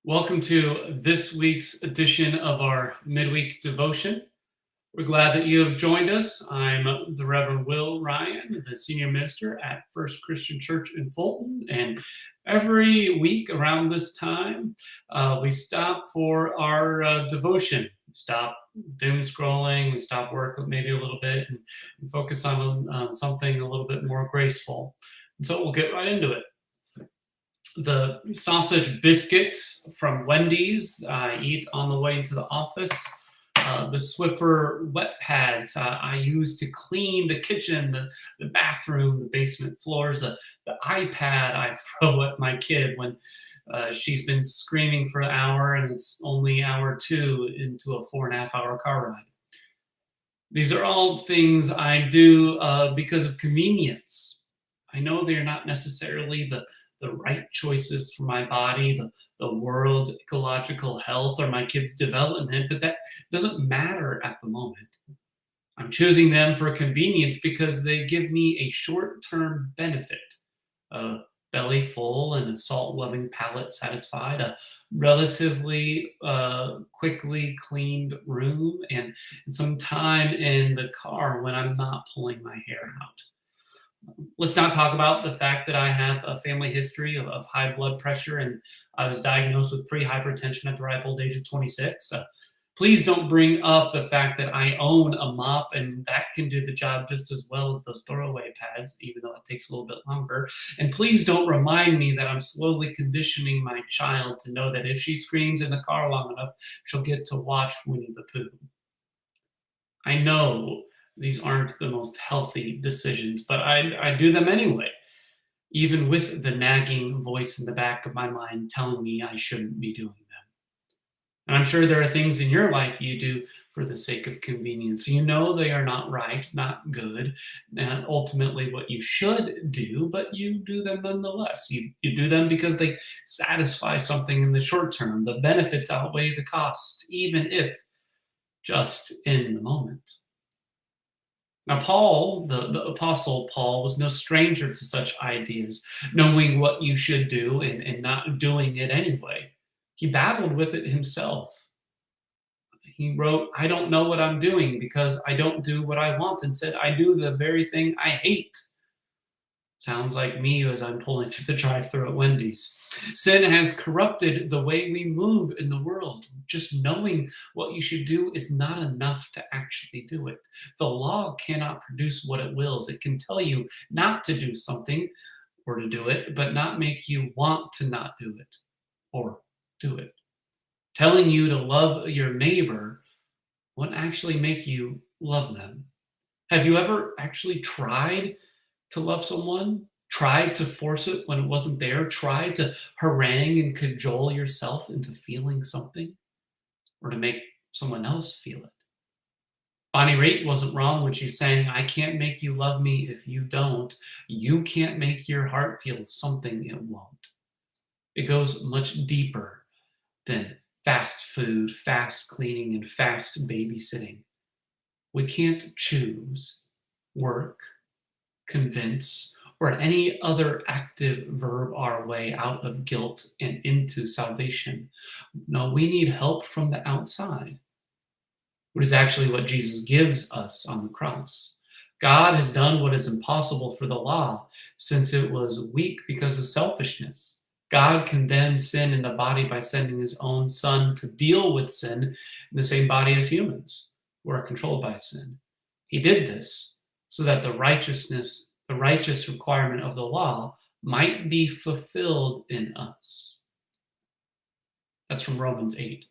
Welcome to this week's edition of our Midweek devotion. We're glad that you have joined us. I'm the Reverend Will Ryan, the senior minister at First Christian Church in Fulton. And every week around this time, we stop for our devotion. We stop doom scrolling, we stop work maybe a little bit and focus on something a little bit more graceful. And so we'll get right into it. The sausage biscuits from Wendy's I eat on the way to the office. The Swiffer wet pads I use to clean the kitchen, the bathroom, the basement floors, the iPad I throw at my kid when she's been screaming for an hour and it's only hour two into a 4.5 hour car ride. These are all things I do because of convenience. I know they are not necessarily the right choices for my body, the world's ecological health, or my kids' development, but that doesn't matter at the moment. I'm choosing them for convenience because they give me a short-term benefit. A belly full and a salt-loving palate satisfied, a relatively quickly cleaned room, and some time in the car when I'm not pulling my hair out. Let's not talk about the fact that I have a family history of high blood pressure and I was diagnosed with pre-hypertension at the ripe old age of 26. Please don't bring up the fact that I own a mop and that can do the job just as well as those throwaway pads, even though it takes a little bit longer. And please don't remind me that I'm slowly conditioning my child to know that if she screams in the car long enough, she'll get to watch Winnie the Pooh. I know these aren't the most healthy decisions, but I do them anyway, even with the nagging voice in the back of my mind telling me I shouldn't be doing them. And I'm sure there are things in your life you do for the sake of convenience. You know they are not right, not good, and ultimately what you should do, but you do them nonetheless. You do them because they satisfy something in the short term. The benefits outweigh the cost, even if just in the moment. Now, Paul, the Apostle Paul, was no stranger to such ideas, knowing what you should do and not doing it anyway. He battled with it himself. He wrote, I don't know what I'm doing because I don't do what I want, and said, I do the very thing I hate. Sounds like me as I'm pulling through the drive-thru at Wendy's. Sin has corrupted the way we move in the world. Just knowing what you should do is not enough to actually do it. The law cannot produce what it wills. It can tell you not to do something or to do it, but not make you want to not do it or do it. Telling you to love your neighbor won't actually make you love them. Have you ever actually tried to love someone, tried to force it when it wasn't there, tried to harangue and cajole yourself into feeling something or to make someone else feel it? Bonnie Raitt wasn't wrong when she sang, I can't make you love me if you don't. You can't make your heart feel something it won't. It goes much deeper than fast food, fast cleaning, and fast babysitting. We can't choose, work, convince, or any other active verb our way out of guilt and into salvation. No, we need help from the outside, which is actually what Jesus gives us on the cross. God has done what is impossible for the law since it was weak because of selfishness. God condemned sin in the body by sending his own son to deal with sin in the same body as humans who are controlled by sin. He did this so that the righteous requirement of the law might be fulfilled in us. That's from Romans 8.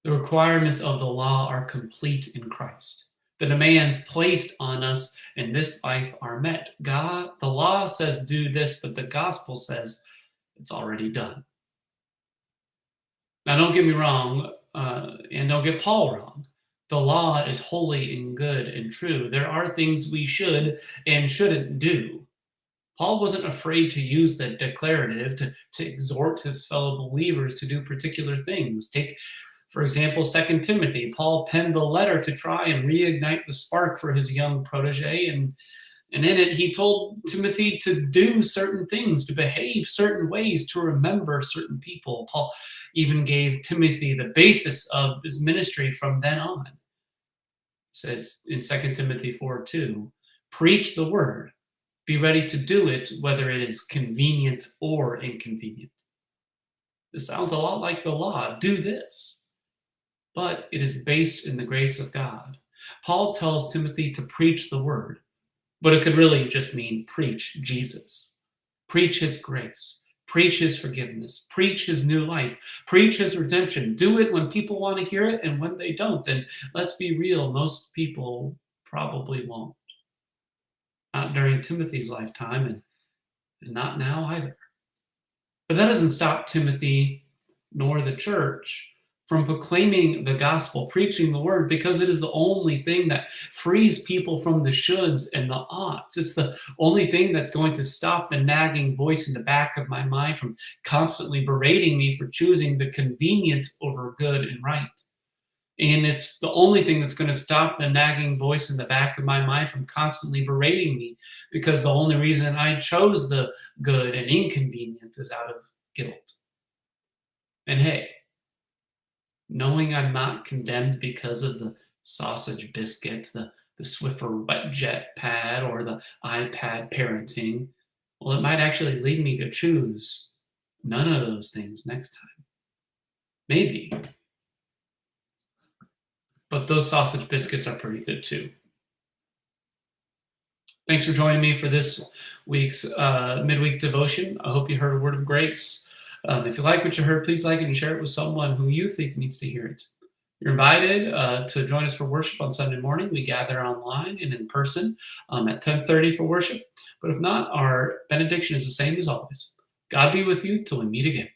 The requirements of the law are complete in Christ. The demands placed on us in this life are met. The law says do this, but the gospel says it's already done. Now, don't get me wrong, and don't get Paul wrong. The law is holy and good and true. There are things we should and shouldn't do. Paul wasn't afraid to use the declarative to exhort his fellow believers to do particular things. Take, for example, 2 Timothy. Paul penned the letter to try and reignite the spark for his young protege, and And in it, he told Timothy to do certain things, to behave certain ways, to remember certain people. Paul even gave Timothy the basis of his ministry from then on. It says in 2 Timothy 4:2, preach the word, be ready to do it, whether it is convenient or inconvenient. This sounds a lot like the law. Do this. But it is based in the grace of God. Paul tells Timothy to preach the word, but it could really just mean preach Jesus. Preach his grace. Preach his forgiveness. Preach his new life. Preach his redemption. Do it when people want to hear it and when they don't. And let's be real, most people probably won't. Not during Timothy's lifetime and not now either. But that doesn't stop Timothy nor the church from proclaiming the gospel, preaching the word, because it is the only thing that frees people from the shoulds and the oughts. It's the only thing that's going to stop the nagging voice in the back of my mind from constantly berating me for choosing the convenient over good and right. And it's the only thing that's going to stop the nagging voice in the back of my mind from constantly berating me, because the only reason I chose the good and inconvenient is out of guilt. And hey, knowing I'm not condemned because of the sausage biscuits, the Swiffer wet jet pad, or the iPad parenting, well, it might actually lead me to choose none of those things next time. Maybe. But those sausage biscuits are pretty good too. Thanks for joining me for this week's midweek devotion. I hope you heard a word of grace. If you like what you heard, please like it and share it with someone who you think needs to hear it. You're invited to join us for worship on Sunday morning. We gather online and in person at 10:30 for worship. But if not, our benediction is the same as always. God be with you till we meet again.